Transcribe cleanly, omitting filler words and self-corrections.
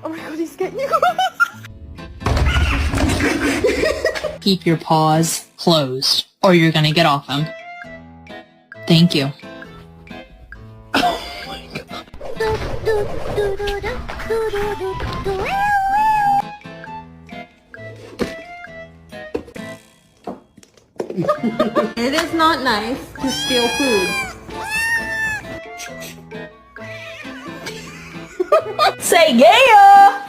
Oh my god, he's getting you. Keep your paws closed, or you're gonna get off them. Thank you. Oh my god. It is not nice to steal food. Say yeah!